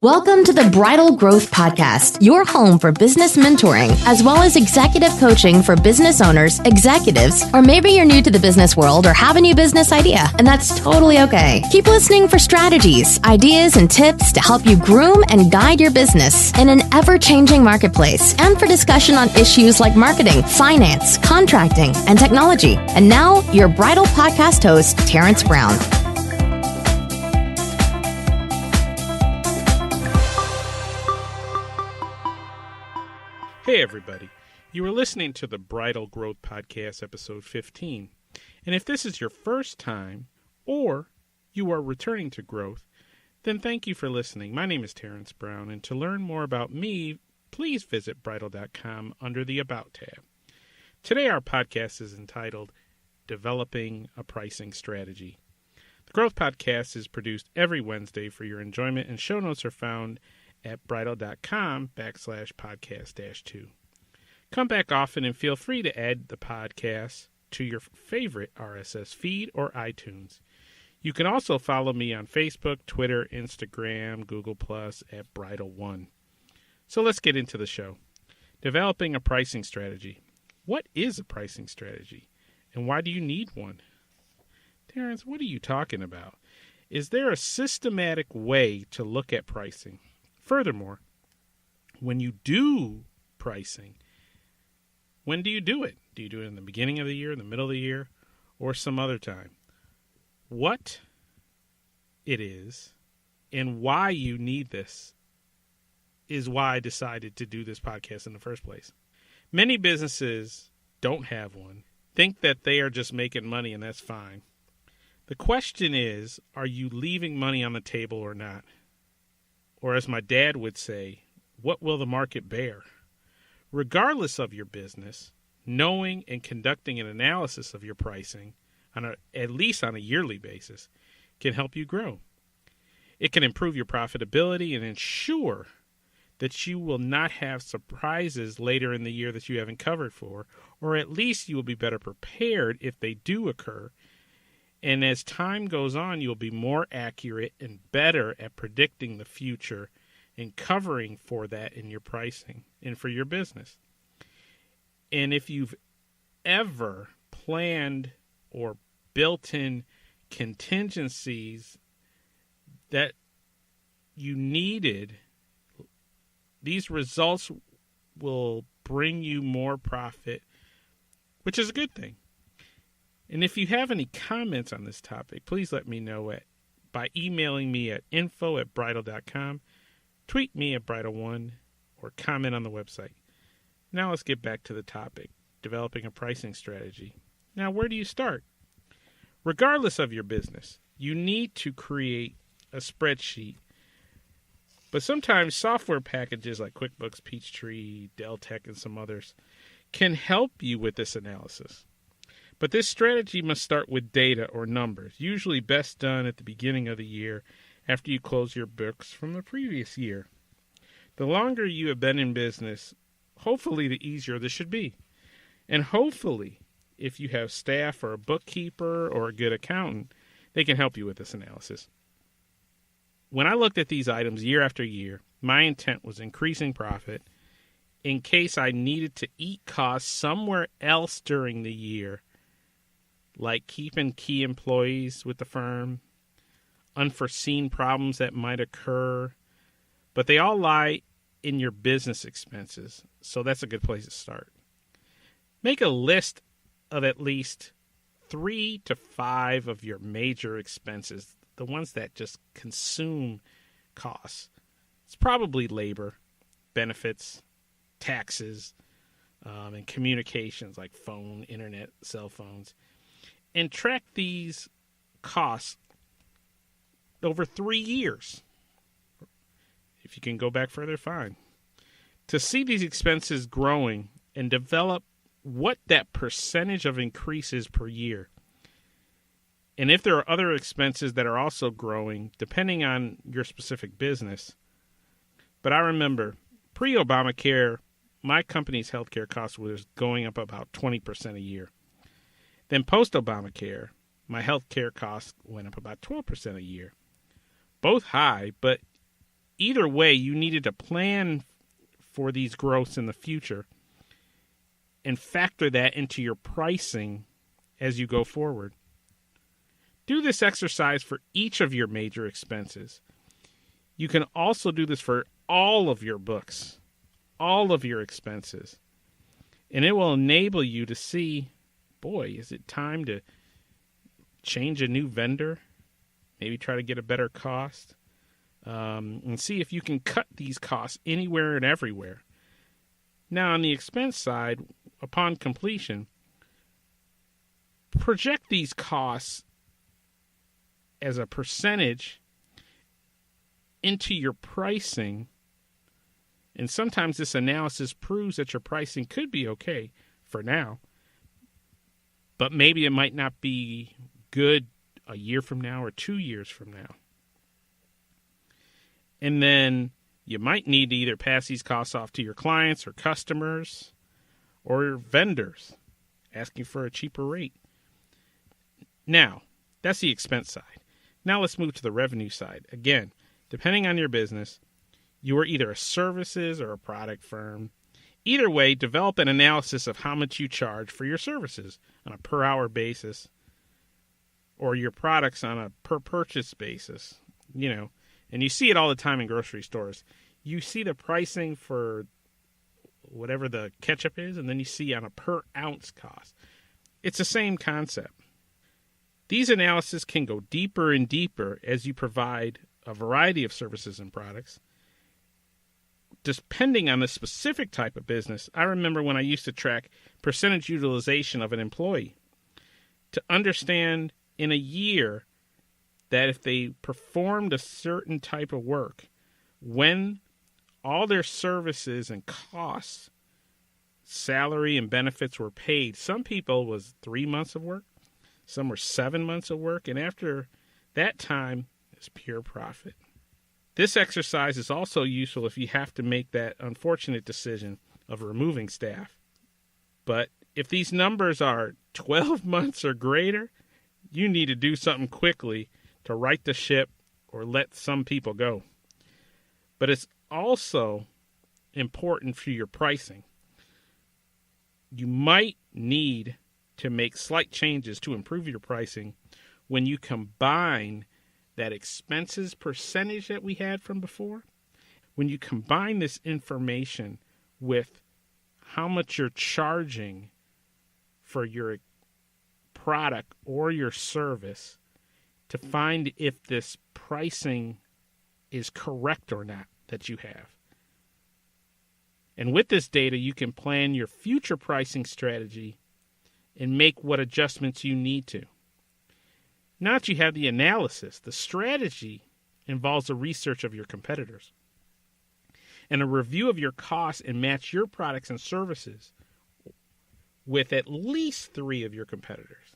Welcome to the BRITIL Growth Podcast, your home for business mentoring, as well as executive coaching for business owners, executives, or maybe you're new to the business world or have a new business idea, and that's totally okay. Keep listening for strategies, ideas, and tips to help you groom and guide your business in an ever-changing marketplace, and for discussion on issues like marketing, finance, contracting, and technology. And now, your BRITIL Podcast host, Terrence Brown. Hey everybody, you are listening to the BRITIL Growth Podcast, episode 15. And if this is your first time, or you are returning to growth, then thank you for listening. My name is Terrence Brown, and to learn more about me, please visit BRITIL.com under the About tab. Today our podcast is entitled, Developing a Pricing Strategy. The Growth Podcast is produced every Wednesday for your enjoyment, and show notes are found at BRITIL.com/podcast-2. Come back often and feel free to add the podcast to your favorite RSS feed or iTunes. You can also follow me on Facebook, Twitter, Instagram, Google+, at BRITIL1. So let's get into the show. Developing a pricing strategy. What is a pricing strategy, and why do you need one? Terrence, what are you talking about? Is there a systematic way to look at pricing? Furthermore, when you do pricing, when do you do it? Do you do it in the beginning of the year, in the middle of the year, or some other time? What it is and why you need this is why I decided to do this podcast in the first place. Many businesses don't have one, think that they are just making money and that's fine. The question is, are you leaving money on the table or not? Or as my dad would say, what will the market bear? Regardless of your business, knowing and conducting an analysis of your pricing, at least on a yearly basis, can help you grow. It can improve your profitability and ensure that you will not have surprises later in the year that you haven't covered for, or at least you will be better prepared if they do occur. And as time goes on, you'll be more accurate and better at predicting the future and covering for that in your pricing and for your business. And if you've ever planned or built in contingencies that you needed, these results will bring you more profit, which is a good thing. And if you have any comments on this topic, please let me know by emailing me at info@britil.com, tweet me at BRITIL1, or comment on the website. Now let's get back to the topic, developing a pricing strategy. Now, where do you start? Regardless of your business, you need to create a spreadsheet. But sometimes software packages like QuickBooks, Peachtree, Deltek, and some others can help you with this analysis. But this strategy must start with data or numbers, usually best done at the beginning of the year after you close your books from the previous year. The longer you have been in business, hopefully the easier this should be. And hopefully, if you have staff or a bookkeeper or a good accountant, they can help you with this analysis. When I looked at these items year after year, my intent was increasing profit in case I needed to eat costs somewhere else during the year, like keeping key employees with the firm, unforeseen problems that might occur, but they all lie in your business expenses, so that's a good place to start. Make a list of at least 3 to 5 of your major expenses, the ones that just consume costs. It's probably labor, benefits, taxes, and communications like phone, internet, cell phones. And track these costs over 3 years. If you can go back further, fine. To see these expenses growing and develop what that percentage of increase is per year. And if there are other expenses that are also growing, depending on your specific business. But I remember, pre-Obamacare, my company's healthcare cost was going up about 20% a year. Then post-Obamacare, my health care costs went up about 12% a year. Both high, but either way, you needed to plan for these growths in the future and factor that into your pricing as you go forward. Do this exercise for each of your major expenses. You can also do this for all of your books, all of your expenses. And it will enable you to see, boy, is it time to change a new vendor? Maybe try to get a better cost? And see if you can cut these costs anywhere and everywhere. Now, on the expense side, upon completion, project these costs as a percentage into your pricing. And sometimes this analysis proves that your pricing could be okay for now, but maybe it might not be good a year from now or 2 years from now. And then you might need to either pass these costs off to your clients or customers or your vendors, asking for a cheaper rate. Now, that's the expense side. Now let's move to the revenue side. Again, depending on your business, you are either a services or a product firm. Either way, develop an analysis of how much you charge for your services on a per hour basis or your products on a per purchase basis, and you see it all the time in grocery stores. You see the pricing for whatever the ketchup is, and then you see on a per ounce cost. It's the same concept. These analyses can go deeper and deeper as you provide a variety of services and products. Depending on the specific type of business, I remember when I used to track percentage utilization of an employee to understand in a year that if they performed a certain type of work, when all their services and costs, salary and benefits were paid, some people was 3 months of work, some were 7 months of work, and after that time, it's pure profit. This exercise is also useful if you have to make that unfortunate decision of removing staff. But if these numbers are 12 months or greater, you need to do something quickly to right the ship or let some people go. But it's also important for your pricing. You might need to make slight changes to improve your pricing when you combine that expenses percentage that we had from before. When you combine this information with how much you're charging for your product or your service to find if this pricing is correct or not that you have. And with this data, you can plan your future pricing strategy and make what adjustments you need to. Now that you have the analysis, the strategy involves a research of your competitors and a review of your costs and match your products and services with at least 3 of your competitors.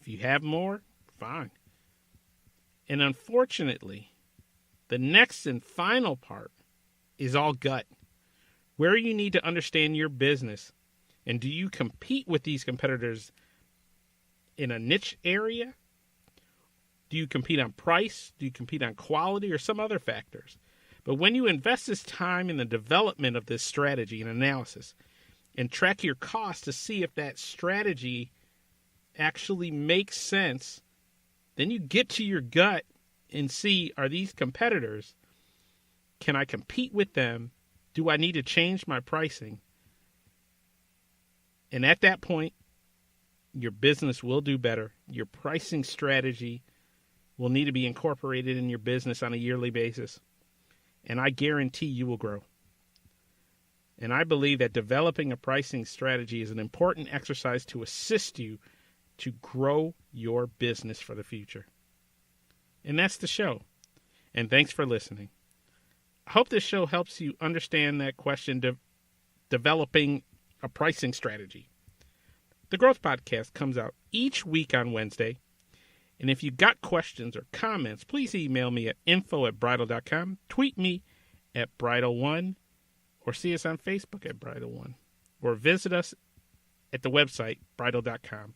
If you have more, fine. And unfortunately, the next and final part is all gut, where you need to understand your business and do you compete with these competitors in a niche area? Do you compete on price? Do you compete on quality or some other factors? But when you invest this time in the development of this strategy and analysis and track your costs to see if that strategy actually makes sense, then you get to your gut and see, are these competitors, can I compete with them? Do I need to change my pricing? And at that point, your business will do better. Your pricing strategy will need to be incorporated in your business on a yearly basis. And I guarantee you will grow. And I believe that developing a pricing strategy is an important exercise to assist you to grow your business for the future. And that's the show. And thanks for listening. I hope this show helps you understand that question, developing a pricing strategy. The Growth Podcast comes out each week on Wednesday. And if you've got questions or comments, please email me at info@britil.com, tweet me at Britil1, or see us on Facebook at Britil1, or visit us at the website, Britil.com.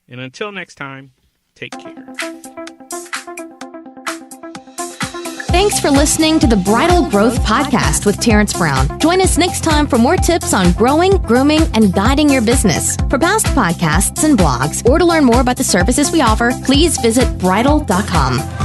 And until next time, take care. Thanks for listening to the BRITIL Growth Podcast with Terrence Brown. Join us next time for more tips on growing, grooming, and guiding your business. For past podcasts and blogs, or to learn more about the services we offer, please visit BRITIL.com.